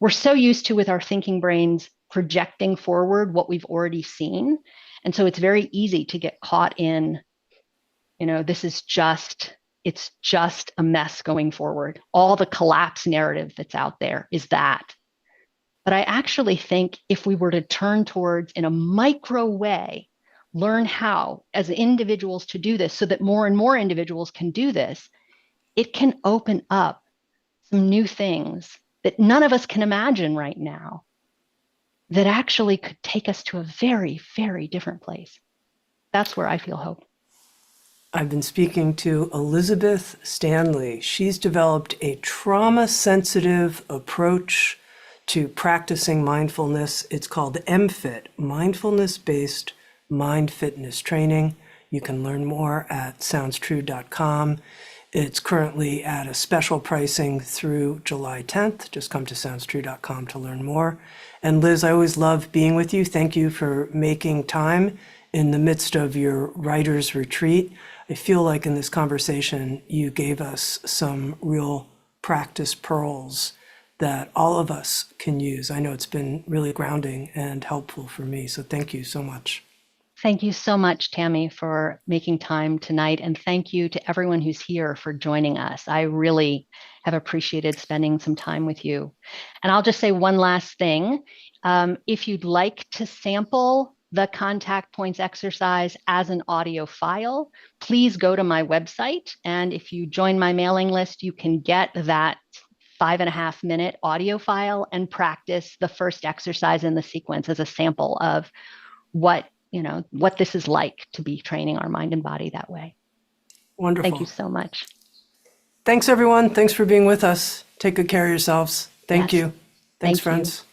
We're so used to, with our thinking brains, projecting forward what we've already seen. And so it's very easy to get caught in, it's just a mess going forward. All the collapse narrative that's out there is that. But I actually think if we were to turn towards, in a micro way, learn how as individuals to do this so that more and more individuals can do this, it can open up some new things that none of us can imagine right now that actually could take us to a very, very different place. That's where I feel hope. I've been speaking to Elizabeth Stanley. She's developed a trauma-sensitive approach to practicing mindfulness. It's called MFIT, Mindfulness-based Mind Fitness Training. You can learn more at soundstrue.com. It's currently at a special pricing through July 10th. Just come to soundstrue.com to learn more. And Liz, I always love being with you. Thank you for making time in the midst of your writer's retreat. I feel like in this conversation, you gave us some real practice pearls that all of us can use. I know it's been really grounding and helpful for me. So thank you so much. Thank you so much, Tami, for making time tonight. And thank you to everyone who's here for joining us. I really have appreciated spending some time with you. And I'll just say one last thing. If you'd like to sample the contact points exercise as an audio file, please go to my website. And if you join my mailing list, you can get that 5.5-minute audio file and practice the first exercise in the sequence as a sample of what this is like to be training our mind and body that way. Wonderful. Thank you so much. Thanks, everyone. Thanks for being with us. Take good care of yourselves. Thank Yes. you. Thanks, Thank you. friends.